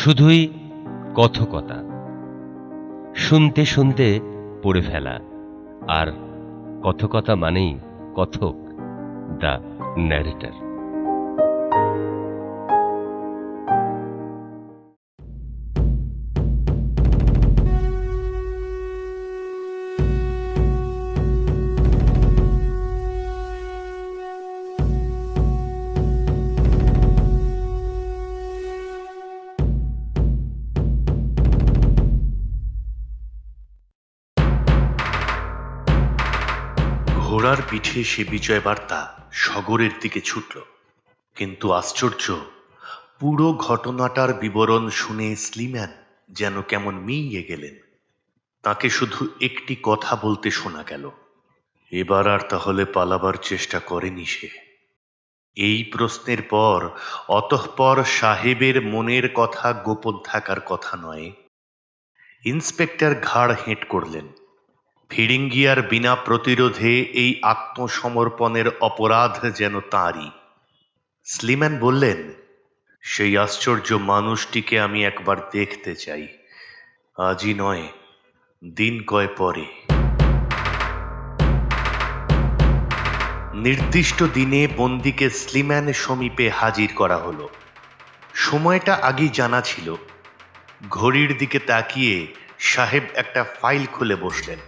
শুধুই কথকতা, শুনতে শুনতে পড়ে ফেলা। আর কথকতা মানেই কথক, দ্য ন্যারেটর। ঘোড়ার পিঠে সে বিজয় বার্তা সগরের দিকে ছুটল। কিন্তু আশ্চর্য, পুরো ঘটনাটার বিবরণ শুনে স্লিম্যান যেন কেমন মিইয়ে গেলেন। তাকে শুধু একটি কথা বলতে শোনা গেল, এবার আর তাহলে পালাবার চেষ্টা করেনি সে। এই প্রশ্নের পর অতঃপর সাহেবের মনের কথা গোপন থাকার কথা নয়। ইন্সপেক্টর ঘাড় হেঁট করলেন। ফিরিঙ্গিয়ার বিনা প্রতিরোধে এই আত্মসমর্পণের অপরাধ যেন তাঁরই। স্লিম্যান বললেন, সেই আশ্চর্য মানুষটিকে আমি একবার দেখতে চাই, আজই নয়, দিন কয় পরে। নির্দিষ্ট দিনে বন্দীকে স্লিম্যান সমীপে হাজির করা হলো। সময়টা আগেই জানা ছিল। ঘড়ির দিকে তাকিয়ে সাহেব একটা ফাইল খুলে বসলেন।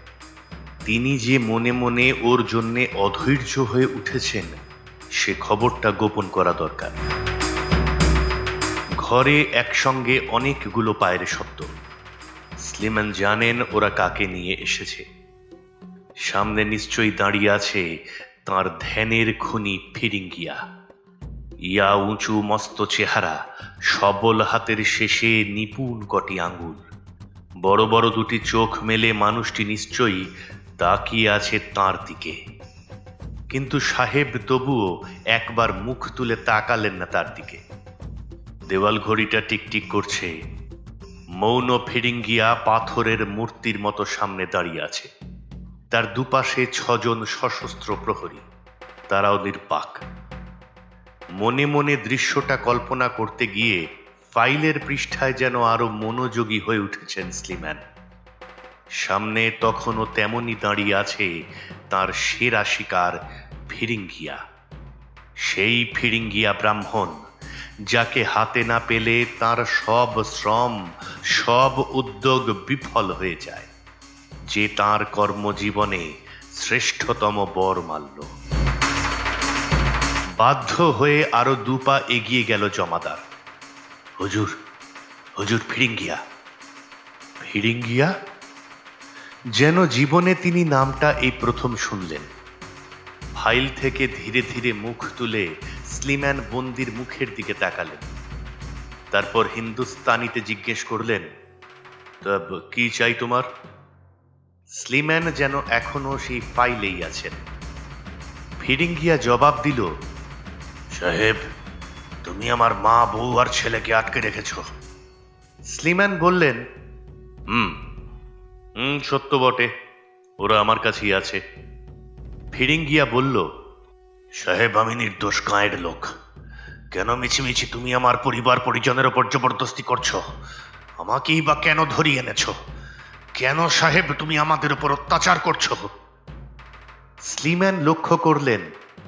তিনি যে মনে মনে ওর জন্যে অধৈর্য হয়ে উঠেছেন, সে খবরটা গোপন করা দরকার। ঘরে একসঙ্গে অনেকগুলো পায়ের শব্দ। স্লিম্যান জানেন ওরা কাকে নিয়ে এসেছে। সামনে নিশ্চয়ই দাঁড়িয়ে আছে তাঁর ধ্যানের খুনি ফিরিঙ্গিয়া। ইয়া উঁচু মস্ত চেহারা, সবল হাতের শেষে নিপুণ কটি আঙ্গুল, বড় বড় দুটি চোখ মেলে মানুষটি নিশ্চয়ই তাকিয়ে আছে তাঁর দিকে। কিন্তু সাহেব তবুও একবার মুখ তুলে তাকালেন না তার দিকে। দেওয়াল ঘড়িটা টিকটিক করছে। মৌন ফিরিঙ্গিয়া পাথরের মূর্তির মতো সামনে দাঁড়িয়ে আছে। তার দুপাশে 6 জন সশস্ত্র প্রহরী, তারাও নির্বাক। মনে মনে দৃশ্যটা কল্পনা করতে গিয়ে ফাইলের পৃষ্ঠায় যেন আরো মনোযোগী হয়ে উঠেছেন স্লিম্যান। সামনে তখনও তেমনই দাঁড়িয়ে আছে তার সেরা শিকার ফিরিঙ্গিয়া। সেই ফিরিঙ্গিয়া ব্রাহ্মণ, যাকে হাতে না পেলে তার সব শ্রম, সব উদ্যোগ বিফল হয়ে যায়, যে তার কর্মজীবনে শ্রেষ্ঠতম বর মাল্য। বাধ্য হয়ে আরো 2 পা এগিয়ে গেল জমাদার। হুজুর, হুজুর, ফিরিঙ্গিয়া। ফিরিঙ্গিয়া? যেন জীবনে তিনি নামটা এই প্রথম শুনলেন। ফাইল থেকে ধীরে ধীরে মুখ তুলে স্লিম্যান বন্দির মুখের দিকে তাকালেন। তারপর হিন্দুস্তানিতে জিজ্ঞেস করলেন, তা কি চাই তোমার? স্লিম্যান যেন এখনো সেই ফাইলেই আছেন। ফিরিঙ্গিয়া জবাব দিল, সাহেব, তুমি আমার মা, বউ আর ছেলেকে আটকে রেখেছ। স্লিম্যান বললেন, হুম হুম, সত্য বটে, ওরা আমার কাছেই আছে। ফিরিঙ্গিয়া বলল, সাহেব, আমি নির্দোষ গাঁয়ের লোক। কেন মিছিমিছি তুমি আমার পরিবার পরিজনের ওপর জবরদস্তি করছো? আমাকেই বা কেন ধরিয়ে এনেছ? কেন সাহেব তুমি আমাদের উপর অত্যাচার করছো? স্লিম্যান লক্ষ্য করলেন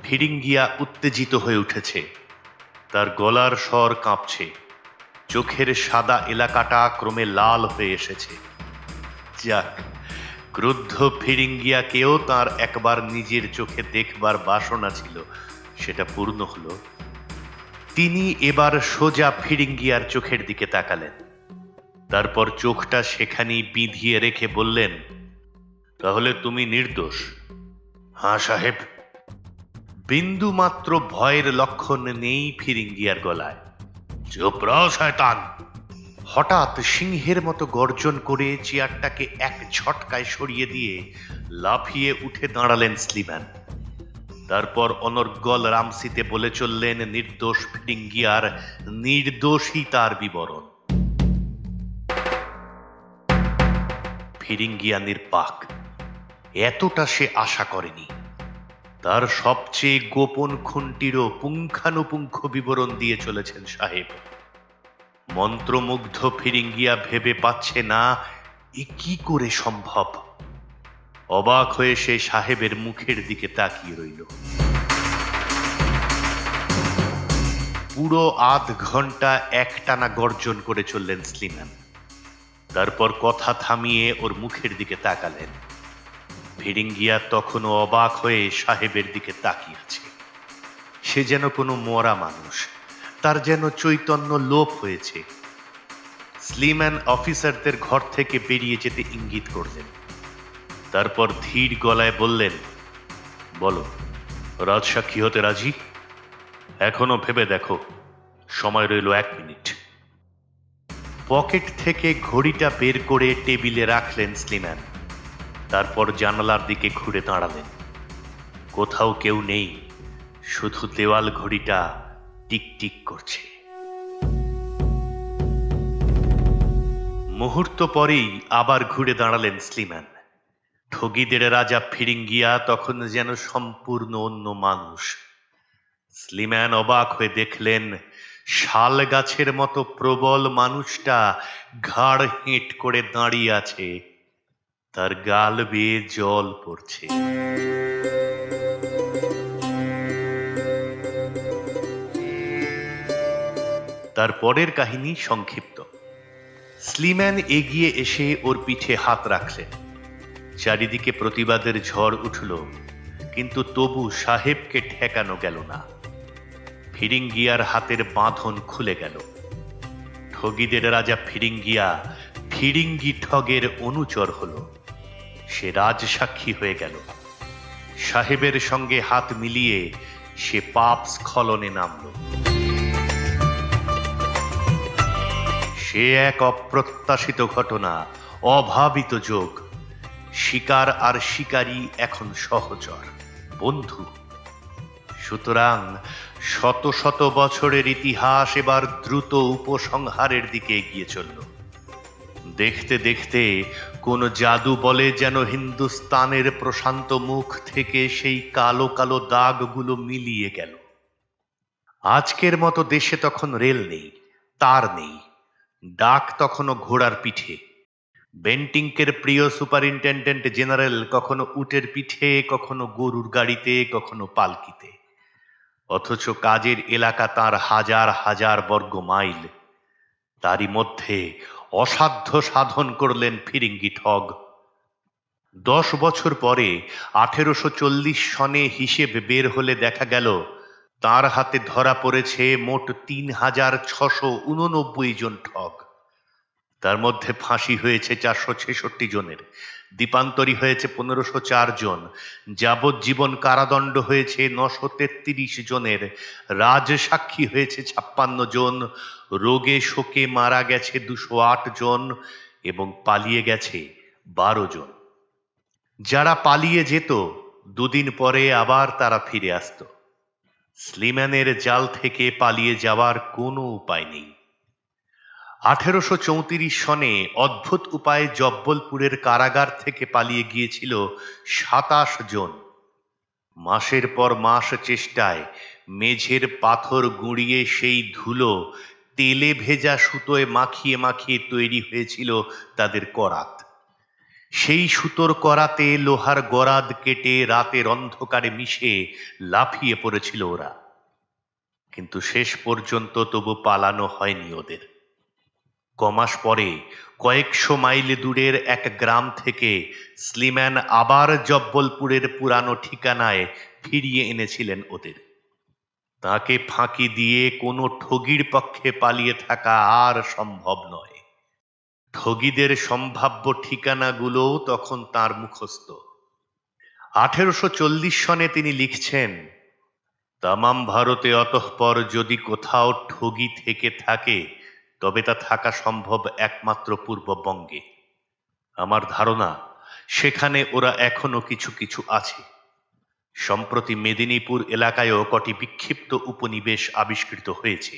ফিরিঙ্গিয়া উত্তেজিত হয়ে উঠেছে। তার গলার স্বর কাঁপছে, চোখের সাদা এলাকাটা ক্রমে লাল হয়ে এসেছে। যাক, ক্রুদ্ধ ফিরিঙ্গিয়াকেও তার একবার নিজের চোখে দেখবার বাসনা ছিল, সেটা পূর্ণ হলো। তিনি এবার সোজা ফিরিঙ্গিয়ার চোখের দিকে তাকালেন। তারপর চোখটা সেখানেই বিঁধিয়ে রেখে বললেন, তাহলে তুমি নির্দোষ? হ্যাঁ সাহেব। বিন্দু মাত্র ভয়ের লক্ষণ নেই ফিরিঙ্গিয়ার গলায়। চুপ রও শয়তান! হঠাৎ সিংহের মতো গর্জন করে চেয়ারটাকে এক ঝটকায় সরিয়ে দিয়ে লাফিয়ে উঠে দাঁড়ালেন স্লিম্যান। তারপর অনর্গল রামসিতে বলে চললেন নির্দোষ ফিরিঙ্গিয়ার নির্দোষিতার বিবরণ। ফিরিঙ্গিয়া নির্বাক। এতটা সে আশা করেনি। তার সবচেয়ে গোপন খুনটিরও পুঙ্খানুপুঙ্খ বিবরণ দিয়ে চলেছেন সাহেব। মন্ত্রমুগ্ধ ফিরিঙ্গিয়া ভেবে পাচ্ছে না এ কি করে সম্ভব। অবাক হয়ে সে সাহেবের মুখের দিকে তাকিয়ে রইল। পুরো আধ ঘন্টা একটানা গর্জন করে চললেন স্লিম্যান। তারপর কথা থামিয়ে ওর মুখের দিকে তাকালেন। ফিরিঙ্গিয়া তখনও অবাক হয়ে সাহেবের দিকে তাকিয়ে আছে। সে যেন কোনো মরা মানুষ, তার যেন চৈতন্য লোপ হয়েছে। স্লিম্যান অফিসারদের ঘর থেকে বেরিয়ে যেতে ইঙ্গিত করলেন। তারপর ধীর গলায় বললেন, বলো, রাজসাক্ষী হতে রাজি? এখনো ভেবে দেখো, সময় রইল 1 মিনিট। পকেট থেকে ঘড়িটা বের করে টেবিলে রাখলেন স্লিম্যান। তারপর জানালার দিকে ঘুরে দাঁড়ালেন। কোথাও কেউ নেই, শুধু দেওয়াল ঘড়িটা টিকটিক করছে। মুহূর্ত পরেই আবার ঘুরে দাঁড়ালেন স্লিম্যান। ঠগীদের রাজা ফিরিঙ্গিয়া তখন যেন সম্পূর্ণ অন্য মানুষ। স্লিম্যান অবাক হয়ে দেখলেন, শাল গাছের মতো প্রবল মানুষটা ঘাড় হেঁট করে দাঁড়িয়ে আছে, তার গাল বেয়ে জল পড়ছে। তার পরের কাহিনী সংক্ষিপ্ত। স্লিম্যান এগিয়ে এসে ওর পিঠে হাত রাখলেন। চারিদিকে প্রতিবাদের ঝড় উঠল, কিন্তু তবু সাহেবকে ঠেকানো গেল না। ফিরিঙ্গিয়ার হাতের বাঁধন খুলে গেল। ঠগীদের রাজা ফিরিঙ্গিয়া ফিরিঙ্গি ঠগের অনুচর হল। সে রাজসাক্ষী হয়ে গেল। সাহেবের সঙ্গে হাত মিলিয়ে সে পাপ স্খলনে নামল। সে এক অপ্রত্যাশিত ঘটনা, অভাবিত যোগ। শিকার আর শিকারী এখন সহচর, বন্ধু। সুতরাং শত শত বছরের ইতিহাস এবার দ্রুত উপসংহারের দিকে এগিয়ে চলল। দেখতে দেখতে কোন জাদু বলে যেন হিন্দুস্তানের প্রশান্ত মুখ থেকে সেই কালো কালো দাগগুলো মিলিয়ে গেল। আজকের মতো দেশে তখন রেল নেই, তার নেই, ডাক তখনও ঘোড়ার পিঠে। বেন্টিংকের প্রিয় সুপারিনটেন্ডেন্ট জেনারেল কখনো উটের পিঠে, কখনো গরুর গাড়িতে, কখনো পালকিতে। অথচ কাজের এলাকা তার হাজার হাজার বর্গ মাইল। তারই মধ্যে অসাধ্য সাধন করলেন ফিরিঙ্গি ঠগ। 10 বছর পরে 1840 সনে হিসেব বের হলে দেখা গেল তার হাতে ধরা পড়েছে মোট 3689 জন ঠগ। তার মধ্যে ফাঁসি হয়েছে 466 জনের, দ্বীপান্তরী হয়েছে 1504 জন, যাবজ্জীবন কারাদণ্ড হয়েছে 933 জনের, রাজসাক্ষী হয়েছে 56 জন, রোগে শোকে মারা গেছে 208 জন এবং পালিয়ে গেছে 12 জন। যারা পালিয়ে যেত, দুদিন পরে আবার তারা ফিরে আসত। স্লিম্যানের জাল থেকে পালিয়ে যাওয়ার কোনো উপায় নেই। 1834 সনে অদ্ভুত উপায়ে জব্বলপুরের কারাগার থেকে পালিয়ে গিয়েছিল 27 জন। মাসের পর মাস চেষ্টায় মেঝের পাথর গুঁড়িয়ে সেই ধুলো তেলে ভেজা সুতোয় মাখিয়ে মাখিয়ে তৈরি হয়েছিল তাদের করাত। সেই সুতোর করাতে লোহার গরাদ কেটে রাতের অন্ধকারে মিশে লাফিয়ে পড়েছিল ওরা। কিন্তু শেষ পর্যন্ত তবু পালানো হয়নি ওদের। কমাস পরে কয়েকশো মাইল দূরের এক গ্রাম থেকে স্লিম্যান আবার জব্বলপুরের পুরানো ঠিকানায় ফিরিয়ে এনেছিলেন ওদের। তাকে ফাঁকি দিয়ে কোনো ঠগীর পক্ষে পালিয়ে থাকা আর সম্ভব নয়। ঠগীদের সম্ভাব্য ঠিকানাগুলোও তখন তার মুখস্থ। 1840 সনে তিনি লিখছেন, তামাম ভারতে অতঃপর যদি কোথাও ঠগী থেকে থাকে তবে তা থাকা সম্ভব একমাত্র পূর্ববঙ্গে। আমার ধারণা সেখানে ওরা এখনো কিছু কিছু আছে। সম্প্রতি মেদিনীপুর এলাকায়ও কটি বিক্ষিপ্ত উপনিবেশ আবিষ্কৃত হয়েছে,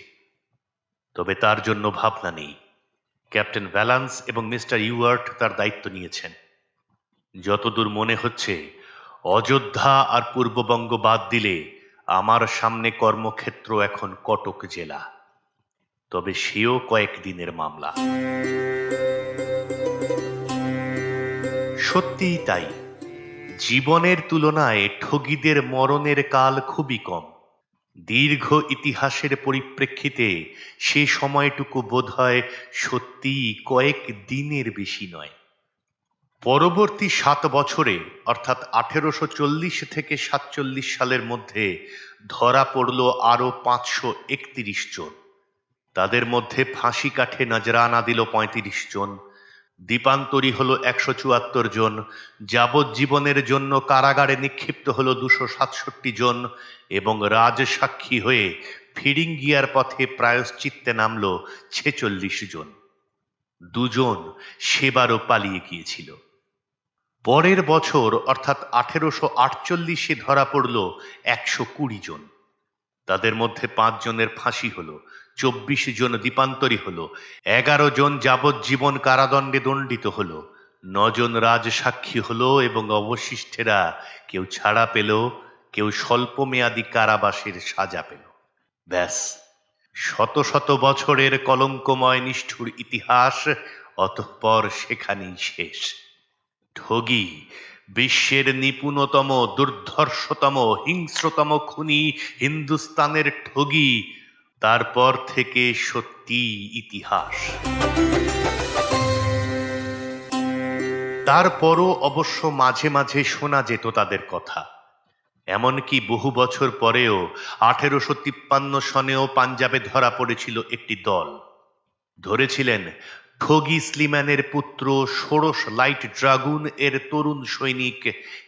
তবে তার জন্য ভাবনা নেই। ক্যাপ্টেন ভ্যালান্স এবং মিস্টার ইউয়ার্ট তার দায়িত্ব নিয়েছেন। যতদূর মনে হচ্ছে, অযোধ্যা আর পূর্ববঙ্গ বাদ দিলে আমার সামনে কর্মক্ষেত্র এখন কটক জেলা। তবে সেও কয়েকদিনের মামলা। সত্যিই তাই, জীবনের তুলনায় ঠগীদের মরণের কাল খুবই কম। দীর্ঘ ইতিহাসের পরিপ্রেক্ষিতে সে সময়টুকু বোধহয় সত্যিই কয়েক দিনের বেশি নয়। পরবর্তী 7 বছরে অর্থাৎ 1840 থেকে 47 সালের মধ্যে ধরা পড়ল আরো 531 জন। তাদের মধ্যে ফাঁসি কাঠে নজরানা দিল 35 জন, দ্বীপান্তরী হলো 174 জন, যাবজ্জীবনের জন্য কারাগারে নিক্ষিপ্ত হলো 267 জন এবং রাজসাক্ষী হয়ে ফিরিঙ্গিয়ার পথে প্রায়শ্চিত্তে নামল 46 জন। 2 জন সেবারও পালিয়ে গিয়েছিল। পরের বছর অর্থাৎ 1848 ধরা পড়ল 120 জন। তাদের মধ্যে 5 জনের ফাঁসি হলো, 24 জন দ্বীপান্তরী হলো, 11 জন যাবজ্জীবন কারাদণ্ডে দণ্ডিত হলো, 9 জন রাজসাক্ষী হলো এবং অবশিষ্টেরা কেউ ছাড়া পেল, কেউ স্বল্পমেয়াদী কারাবাসের সাজা পেল। ব্যাস, শত শত বছরের কলঙ্কময় নিষ্ঠুর ইতিহাস অতঃপর সেখানেই শেষ। ঠগী, বিশ্বের নিপুণতম, দুর্ধর্ষতম, হিংস্রতম খুনি হিন্দুস্তানের ঠগী, তারপর থেকে সত্যি ইতিহাস। তারপরও অবশ্য মাঝে মাঝে শোনা যেত তাদের কথা। এমনকি বহু বছর পরেও 1853 সনেও পাঞ্জাবে ধরা পড়েছিল একটি দল। ধরেছিলেন ঠগী স্লিম্যানের পুত্র ষোড়শ লাইট ড্রাগুন এর তরুণ সৈনিক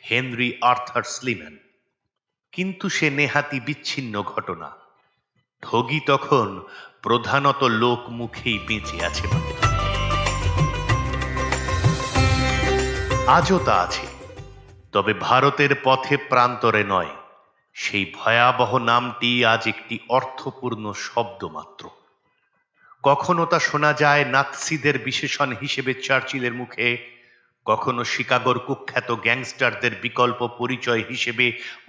হেনরি আর্থার স্লিম্যান। কিন্তু সে নেহাতি বিচ্ছিন্ন ঘটনা। ঠগী তখন প্রধানত লোক মুখেই বেঁচে আছে বলে। আজও তা আছে, তবে ভারতের পথে প্রান্তরে নয়। সেই ভয়াবহ নামটি আজ একটি অর্থপূর্ণ শব্দ মাত্র। কখনো তা শোনা যায় নাৎসিদের বিশেষণ হিসেবে চার্চিলের মুখে, কখনো শিকাগোর কুখ্যাত গ্যাংস্টারদের বিকল্প পরিচয় হিসেবে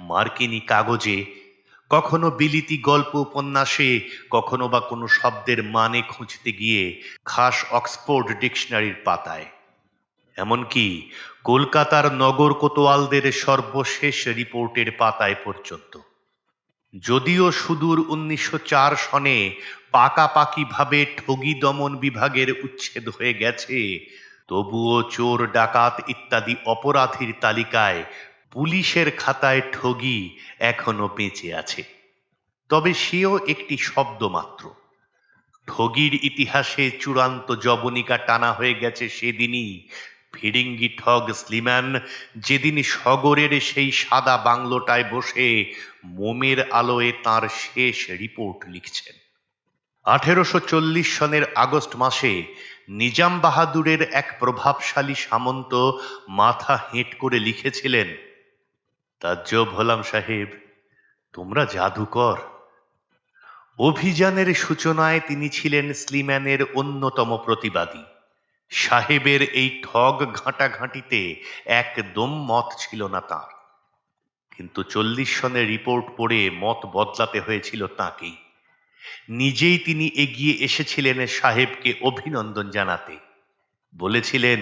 মার্কিনী কাগজে, কখনো বিলিতি গল্প উপন্যাসে, কখনো বা কোনো শব্দের মানে খুঁজতে গিয়ে খাস অক্সফোর্ড ডিকশনারির পাতায়, এমনকি কলকাতার নগর কোতোয়ালদের সর্বশেষ রিপোর্টের পাতায় পর্যন্ত। যদিও সুদূর 1904 সনে পাকাপাকিভাবে ঠগী দমন বিভাগের উচ্ছেদ হয়ে গেছে, তবুও চোর, ডাকাত ইত্যাদি অপরাধীর তালিকায় পুলিশের খাতায় ঠগী এখনো বেঁচে আছে। তবে সেও একটি শব্দ মাত্র। ঠগীর ইতিহাসে চূড়ান্ত জবনিকা টানা হয়ে গেছে সেদিনই, ফিরিঙ্গি ঠগ স্লিম্যান যেদিন সগরের সেই সাদা বাংলোটায় বসে মোমের আলোয় তার শেষ রিপোর্ট লিখছেন। 1840 সনের আগস্ট মাসে নিজাম বাহাদুরের এক প্রভাবশালী সামন্ত মাথা হেঁট করে লিখেছিলেন, তাজ্জব হলাম সাহেব, তোমরা জাদুকর। অভিযানের সূচনায় তিনি ছিলেন স্লিম্যানের অন্যতম প্রতিবাদী। সাহেবের এই ঠগ ঘাঁটাঘাঁটিতে একদম মত ছিল না তাঁর। কিন্তু 40 সনের রিপোর্ট পড়ে মত বদলাতে হয়েছিল তাঁকেই। নিজেই তিনি এগিয়ে এসেছিলেন সাহেবকে অভিনন্দন জানাতে। বলেছিলেন,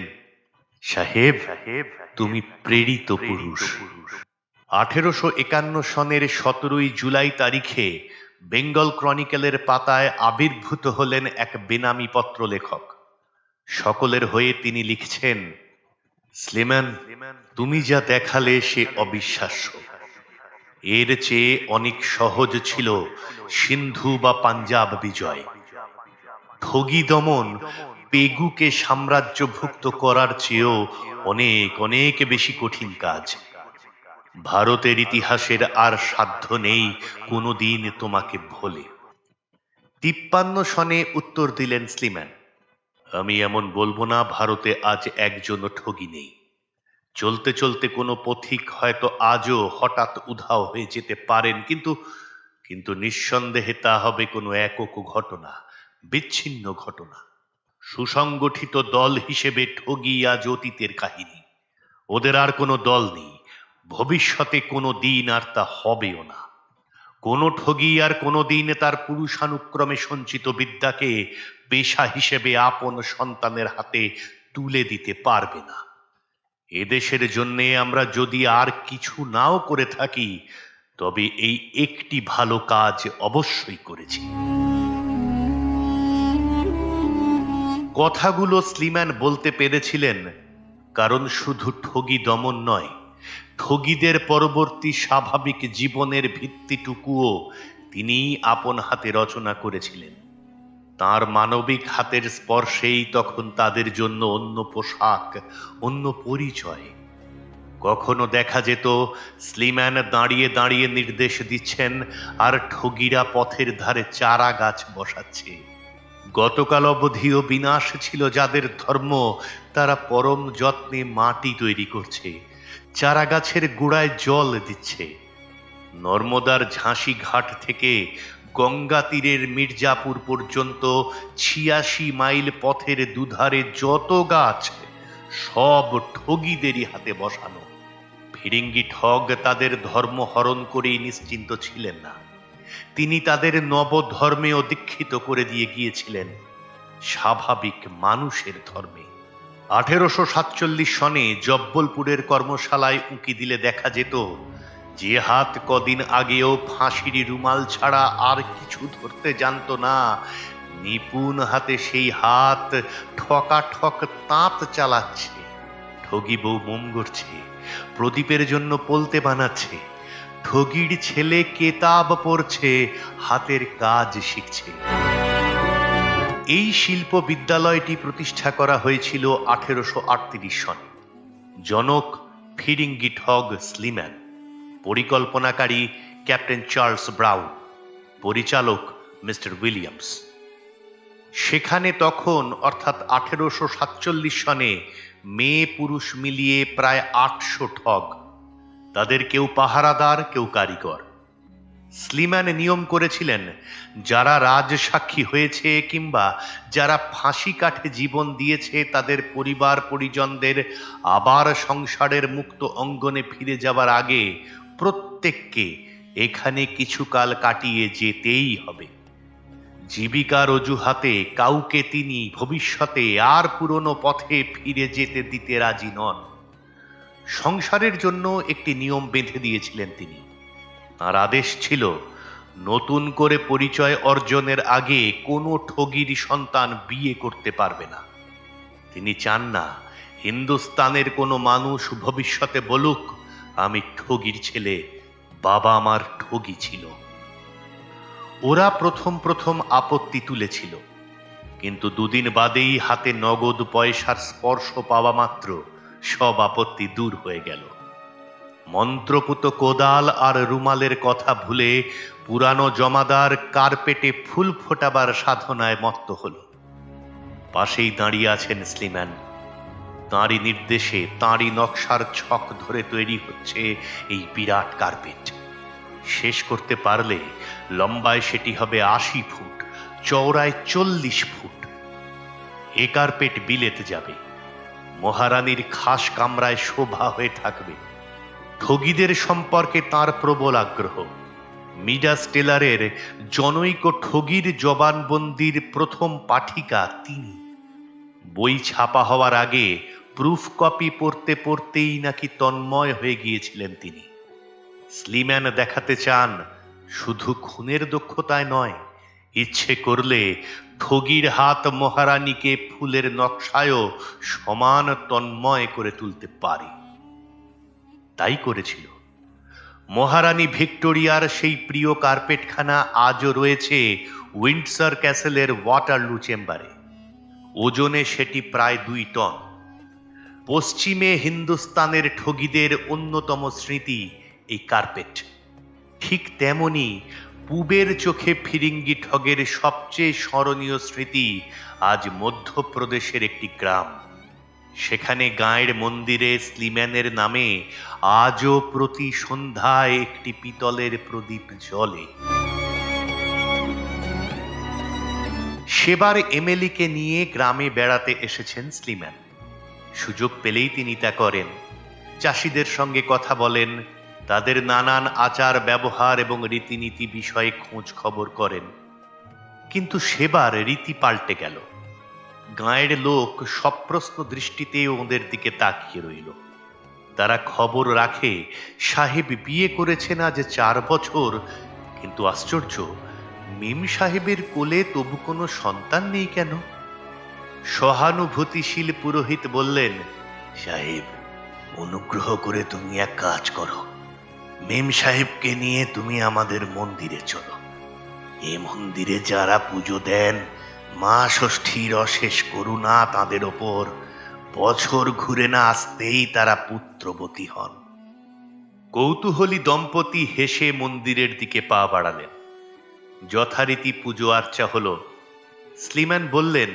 সাহেব, তুমি প্রেরিত পুরুষ। 1851 সনের 17 জুলাই তারিখে বেঙ্গল ক্রনিকলের পাতায় আবির্ভূত হলেন এক বেনামি পত্র লেখক। সকলের হয়ে তিনি লিখছেন, স্লিম্যান, তুমি যা দেখালে সে অবিশ্বাস্য। এর চেয়ে অনেক সহজ ছিল সিন্ধু বা পাঞ্জাব বিজয়। ঠগী দমন পেগুকে সাম্রাজ্যভুক্ত করার চেয়েও অনেক অনেক বেশি কঠিন কাজ। ভারতের ইতিহাসের আর সাধ্য নেই কোনোদিন তোমাকে ভোলে। 53 সনে উত্তর দিলেন স্লিম্যান, আমি এমন বলবো না ভারতে আজ একজনও ঠগী নেই। চলতে চলতে কোনো পথিক হয়তো আজও হঠাৎ উধাও হয়ে যেতে পারেন, কিন্তু নিঃসন্দেহে তা হবে কোনো একক ঘটনা, বিচ্ছিন্ন ঘটনা। সুসংগঠিত দল হিসেবে ঠগী আজ অতীতের কাহিনী। ওদের আর কোনো দল নেই, ভবিষ্যতে কোনো দিন আর তা হবেও না। কোনো ঠগী আর কোনোদিন তার পুরুষানুক্রমে সঞ্চিত বিদ্যাকে পেশা হিসেবে আপন সন্তানের হাতে তুলে দিতে পারবে না। এদেশের জন্যে আমরা যদি আর কিছু নাও করে থাকি, তবে এই একটি ভালো কাজ অবশ্যই করেছি। কথাগুলো স্লিম্যান বলতে পেরেছিলেন কারণ শুধু ঠগী দমন নয়, ঠগীদের পরবর্তী স্বাভাবিক জীবনের ভিত্তিটুকুও তিনিই আপন হাতে রচনা করেছিলেন। তার মানবিক হাতের স্পর্শেই তখন তাদের জন্য অন্য পোশাক, অন্য পরিচয়। কখনো দেখা যেত স্লিম্যান দাঁড়িয়ে দাঁড়িয়ে নির্দেশ দিচ্ছেন আর ঠগীরা পথের ধারে চারা গাছ বসাচ্ছে। গতকাল অবধিও বিনাশ ছিল যাদের ধর্ম, তারা পরম যত্নে মাটি তৈরি করছে, চারা গাছের গোড়ায় জল দিচ্ছে। নর্মদার ঝাঁসি ঘাট থেকে গঙ্গা তীরের মির্জাপুর পর্যন্ত ৮৬ মাইল পথের দুধারে যত গাছ, সব ঠগীদেরই হাতে বসানো। ফিরিঙ্গি ঠগ তাদের ধর্ম হরণ করেই নিশ্চিন্ত ছিলেন না, তিনি তাদের নবধর্মেও দীক্ষিত করে দিয়ে গিয়েছিলেন, স্বাভাবিক মানুষের ধর্মে। ১৮৪৭ সনে জব্বলপুরের কর্মশালায় উঁকি দিলে দেখা যেত যে হাত কদিন আগেও ফাঁসির রুমাল ছাড়া আর কিছু ধরতে জানত না, নিপুণ হাতে সেই হাত ঠকাঠক তাঁত চালাচ্ছে। ঠগী বউ মোম গড়ছে, প্রদীপের জন্য পলতে বানাচ্ছে, ঠগীর ছেলে কেতাব পড়ছে, হাতের কাজ শিখছে। এই শিল্প বিদ্যালয়টি প্রতিষ্ঠা করা হয়েছিল ১৮৩৮ সনে। জনক ফিরিঙ্গি ঠগ স্লিম্যান, পরিকল্পনাকারী ক্যাপ্টেন চার্লস ব্রাউন, পরিচালক মিস্টার উইলিয়ামস। সেখানে তখন অর্থাৎ ১৮৪৭ সনে মেয়ে পুরুষ মিলিয়ে প্রায় ৮০০ ঠগ। তাদের কেউ পাহারাদার, কেউ কারিগর। স্লিম্যান নিয়ম করেছিলেন যারা রাজসাক্ষী হয়েছে কিংবা যারা ফাঁসি কাঠে জীবন দিয়েছে তাদের পরিবার পরিজনদের আবার সংসারের মুক্ত অঙ্গনে ফিরে যাবার আগে প্রত্যেককে এখানে কিছুকাল কাটিয়ে যেতেই হবে। জীবিকার অজুহাতে কাউকে তিনি ভবিষ্যতে আর পুরনো পথে ফিরে যেতে দিতে রাজি নন। সংসারের জন্য একটি নিয়ম বেঁধে দিয়েছিলেন তিনি। তার আদেশ ছিল নতুন করে পরিচয় অর্জনের আগে কোনো ঠগীর সন্তান বিয়ে করতে পারবে না। তিনি চান না হিন্দুস্তানের কোনো মানুষ ভবিষ্যতে বলুক আমি ঠগীর ছেলে, বাবা আমার ঠগী ছিল। ওরা প্রথম প্রথম আপত্তি তুলেছিল, কিন্তু দুদিন বাদেই হাতে নগদ পয়সার স্পর্শ পাওয়া মাত্র সব আপত্তি দূর হয়ে গেল। মন্ত্রপুত কোদাল আর রুমালের কথা ভুলে পুরানো জমাদার কার্পেটে ফুল ফোটাবার সাধনায় মত্ত হল। পাশেই দাঁড়িয়ে আছেন স্লিম্যান, তাঁরই নির্দেশে তাঁরই নকশার ছক ধরে তৈরি হচ্ছে এই বিরাট কার্পেট। শেষ করতে পারলে লম্বায় সেটি হবে ৮০ ফুট, চওড়ায় ৪০ ফুট। এ কার্পেট বিলেতে যাবে, মহারানীর খাস কামরায় শোভা হয়ে থাকবে। ঠগীদের সম্পর্কে তার প্রবল আগ্রহ। মিডাস টেলারের জনৈক ঠগীর জবানবন্দির প্রথম পাঠিকা তিনি। বই ছাপা হওয়ার আগে প্রুফ কপি পড়তে পড়তেই নাকি তন্ময় হয়ে গিয়েছিলেন তিনি। স্লিম্যান দেখাতে চান শুধু খুনের দক্ষতায় নয়, ইচ্ছে করলে ঠগীর হাত মহারানীকে ফুলের নকশায়ও সমান তন্ময় করে তুলতে পারে। তাই করেছিল। মহারানী ভিক্টোরিয়ার সেই প্রিয় কার্পেটখানা আজও রয়েছে উইন্ডসর ক্যাসেলের ওয়াটারলু চেম্বারে। ওজনে সেটি প্রায় ২ টন। পশ্চিমে হিন্দুস্তানের ঠগীদের অন্যতম স্মৃতি এই কার্পেট। ঠিক তেমনি পূবের চোখে ফিরিঙ্গি ঠগের সবচেয়ে স্মরণীয় স্মৃতি আজ মধ্যপ্রদেশের একটি গ্রাম। সেখানে গাঁয়ের মন্দিরে স্লিম্যানের নামে আজও প্রতি সন্ধ্যায় একটি পিতলের প্রদীপ জ্বলে। সেবার এমএলএকে নিয়ে গ্রামে বেড়াতে এসেছেন স্লিম্যান। সুযোগ পেলেই তিনি তা করেন। চাষিদের সঙ্গে কথা বলেন, তাদের নানান আচার ব্যবহার এবং রীতিনীতি বিষয়ে খোঁজ খবর করেন। কিন্তু সেবার রীতি পাল্টে গেল। গাঁয়ের লোক সপ্রশ্ন দৃষ্টিতে ওদের দিকে তাকিয়ে রইল। তারা খবর রাখে সাহেব বিয়ে করেছে না যে 4 বছর, কিন্তু আশ্চর্য, মিম সাহেবের কোলে তবু কোনো সন্তান নেই কেন? সহানুভূতিশীল পুরোহিত বললেন, সাহেব, অনুগ্রহ করে তুমি এক কাজ করো, মেম সাহেবকে নিয়ে তুমি আমাদের মন্দিরে চলো। এ মন্দিরে যারা পুজো দেন, মা ষষ্ঠীর অশেষ করুণা তাদের ওপর, বছর ঘুরে না আসতেই তারা পুত্রবতী হন। কৌতূহলী দম্পতি হেসে মন্দিরের দিকে পা বাড়ালেন। যথারীতি পুজো আর্চা হলো। স্লিম্যান বললেন,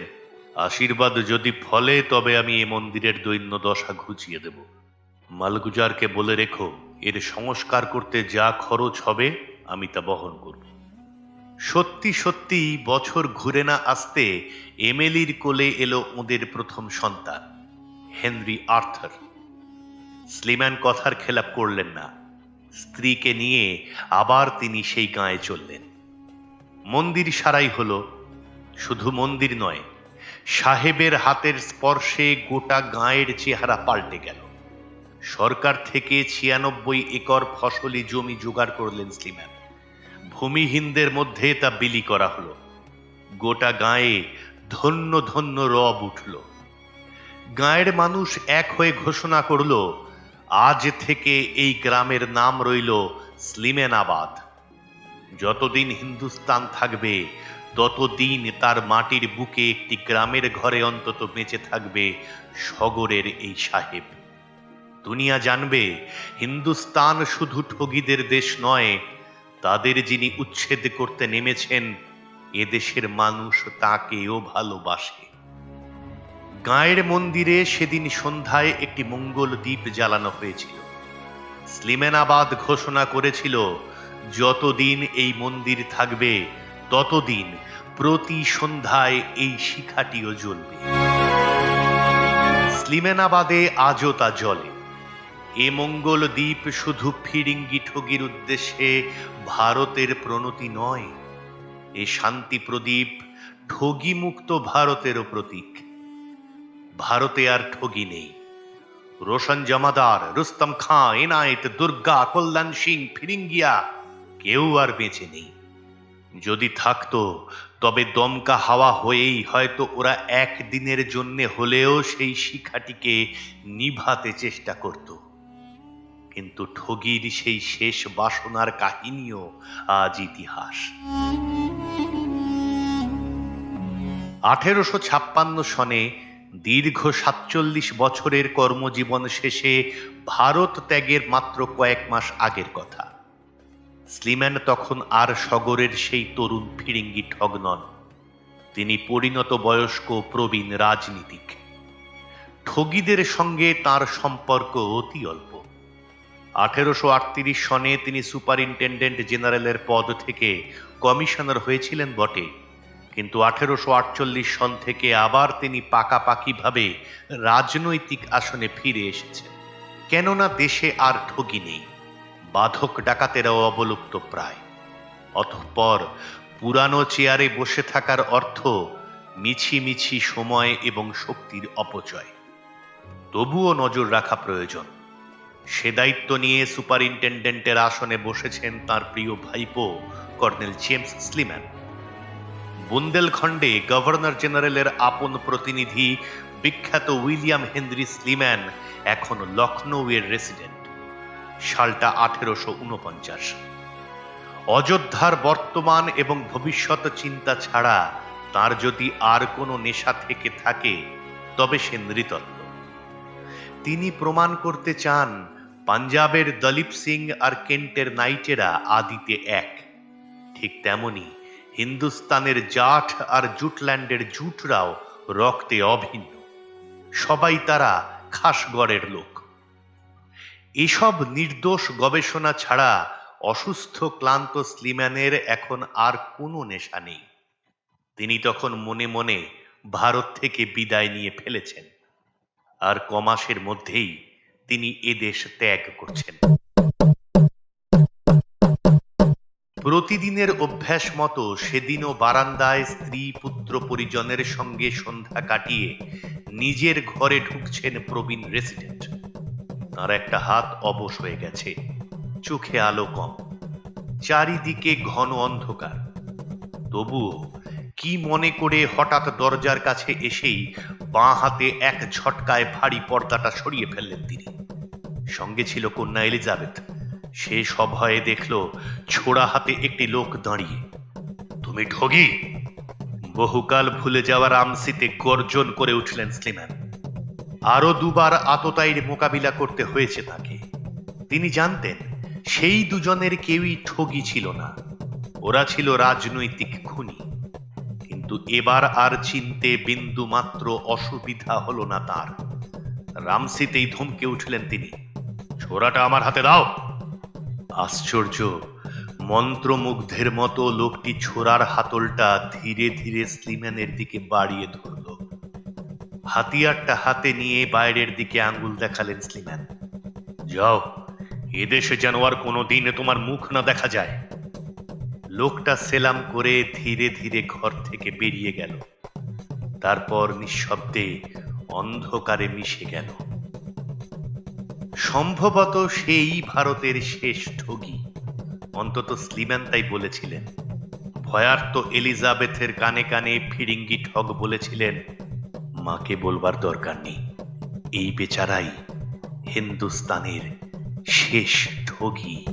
আশীর্বাদ যদি ফলে তবে আমি এ মন্দিরের দৈন্য দশা ঘুচিয়ে দেব। মালগুজারকে বলে রেখো, এর সংস্কার করতে যা খরচ হবে আমি তা বহন করব। সত্যি সত্যি বছর ঘুরে না আসতে এমেলির কোলে এলো ওদের প্রথম সন্তান, হেনরি আর্থার। স্লিম্যান কথার খেলাপ করলেন না। স্ত্রীকে নিয়ে আবার তিনি সেই গাঁয়ে চললেন। মন্দির সারাই হলো। শুধু মন্দির নয়, সাহেবের হাতের স্পর্শে গোটা গাঁয়ের চেহারা পাল্টে গেল। সরকার থেকে 96 একর ফসলি জমি জোগাড় করলেন স্লিম্যান। ভূমিহীনদের মধ্যে তা বিলি করা হলো। গোটা গাঁয়ে ধন্য ধন্য রব উঠল। গাঁয়ের মানুষ এক হয়ে ঘোষণা করল, আজ থেকে এই গ্রামের নাম রইল স্লিম্যানাবাদ। যতদিন হিন্দুস্তান থাকবে ততদিন তার মাটির বুকে একটি গ্রামের ঘরে অন্তত বেঁচে থাকবে সগরের এই সাহেব। দুনিয়া জানবে হিন্দুস্তান শুধু ঠগীদের দেশ নয়, তাদের যিনি উচ্ছেদ করতে নেমেছেন এদেশের মানুষ তাকেও ভালোবাসে। গাঁয়ের মন্দিরে সেদিন সন্ধ্যায় একটি মঙ্গল দ্বীপ জ্বালানো হয়েছিল। স্লিম্যানাবাদ ঘোষণা করেছিল, যতদিন এই মন্দির থাকবে ততদিন প্রতি সন্ধ্যায় এই শিখাটিও জ্বলবে। স্লিম্যানাবাদে আজও তা জ্বলে। এ মঙ্গল দ্বীপ শুধু ফিরিঙ্গি ঠগির উদ্দেশ্যে ভারতের প্রণতি নয়, এ শান্তি প্রদীপ ঠগি মুক্ত ভারতেরও প্রতীক। ভারতে আর ঠগি নেই। রোশন জমাদার, রুস্তম খাঁ, এনায়েত, দুর্গা, কল্যাণ সিং, ফিরিঙ্গিয়া কেউ আর বেঁচে নেই। যদি থাকতো তবে দমকা হাওয়া হয়েই হয়তো ওরা একদিনের জন্য হলেও সেই শিখাটিকে নিভাতে চেষ্টা করত। কিন্তু ঠগির সেই শেষ বাসনার কাহিনীও আজ ইতিহাস। 1856 সনে দীর্ঘ 47 বছরের কর্মজীবন শেষে ভারত ত্যাগের মাত্র কয়েক মাস আগের কথা। স্লিম্যান তখন আর সগরের সেই তরুণ ফিরিঙ্গি ঠগ নন। তিনি পরিণত বয়স্ক প্রবীণ রাজনীতিক। ঠগীদের সঙ্গে তার সম্পর্ক অতি অল্প। 1838 সনে তিনি সুপারিনটেন্ডেন্ট জেনারেলের পদ থেকে কমিশনার হয়েছিলেন বটে, কিন্তু 1848 সন থেকে আবার তিনি পাকাপাকিভাবে রাজনৈতিক আসনে ফিরে এসেছেন। কেননা দেশে আর ঠগী নেই, বাধক ডাকাতেরাও অবলুপ্ত প্রায়। অতঃপর পুরানো চেয়ারে বসে থাকার অর্থ মিছি মিছি সময় এবং শক্তির অপচয়। তবুও নজর রাখা প্রয়োজন। সে দায়িত্ব নিয়ে সুপারিনটেন্ডেন্টের আসনে বসেছেন তার প্রিয় ভাইপো কর্নেল জেমস স্লিম্যান। বুন্দেলখণ্ডে গভর্নর জেনারেলের আপন প্রতিনিধি বিখ্যাত উইলিয়াম হেনরি স্লিম্যান এখন লখনৌয়ের রেসিডেন্ট। সালটা 1849। অযোধ্যার বর্তমান এবং ভবিষ্যৎ চিন্তা ছাড়া তার যদি আর কোনো নেশা থেকে থাকে তবে সে নৃতত্ব। তিনি প্রমাণ করতে চান পাঞ্জাবের দলীপ সিং আর কেন্টের নাইটেরা আদিতে এক। ঠিক তেমনি হিন্দুস্তানের জাট আর জুটল্যান্ডের জুটরাও রক্তে অভিন্ন। সবাই তারা খাসগড়ের লোক। এসব নির্দোষ গবেষণা ছাড়া অসুস্থ ক্লান্ত স্লিম্যানের এখন আর কোনো নেশা নেই। তিনি তখন মনে মনে ভারত থেকে বিদায় নিয়ে ফেলেছেন, আর কমাসের মধ্যেই তিনি এদেশ ত্যাগ করছেন। প্রতিদিনের অভ্যাস মতো সেদিনও বারান্দায় স্ত্রী পুত্র পরিজনের সঙ্গে সন্ধ্যা কাটিয়ে নিজের ঘরে ঢুকছেন প্রবীণ রেসিডেন্ট। তার একটা হাত অবশ হয়ে গেছে, চোখে আলো কম, চারিদিকে ঘন অন্ধকার। তবুও কি মনে করে হঠাৎ দরজার কাছে এসেই বাঁ হাতে এক ঝটকায় ভারী পর্দাটা সরিয়ে ফেললেন তিনি। সঙ্গে ছিল কন্যা এলিজাবেথ। সে সভয়ে দেখল ছোড়া হাতে একটি লোক দাঁড়িয়ে। তুমি ঠগি! বহুকাল ভুলে যাওয়া রামসিতে গর্জন করে উঠলেন স্লিম্যান। আরো দুবার আততায়ীর মোকাবিলা করতে হয়েছে তাকে। তিনি জানতেন সেই দুজনের কেউই ঠগি ছিল না, ওরা ছিল রাজনৈতিক খুনি। কিন্তু এবার আর চিনতে বিন্দু মাত্র অসুবিধা হলো না তার। রামসিতেই ধমকে উঠলেন তিনি, ছোরাটা আমার হাতে দাও। আশ্চর্য, মন্ত্রমুগ্ধের মতো লোকটি ছোরার হাতলটা ধীরে ধীরে স্লিম্যানের দিকে বাড়িয়ে ধরল। হাতিয়ারটা হাতে নিয়ে বাইরের দিকে আঙ্গুল দেখালেন স্লিম্যান। যাও, এদেশে যেন আর কোনোদিন তোমার মুখ না দেখা যায়। লোকটা সেলাম করে ধীরে ধীরে ঘর থেকে বেরিয়ে গেল। তারপর নিঃশব্দে অন্ধকারে মিশে গেল। সম্ভবত সেই ভারতের শেষ ঠগী, অন্তত স্লিম্যান তাই বলেছিলেন। ভয়ার্ত এলিজাবেথের কানে কানে ফিরিঙ্গি ঠগ বলেছিলেন, মাকে বলবার দরকার নেই, এই বেচারাই হিন্দুস্তানের শেষ ঠগী।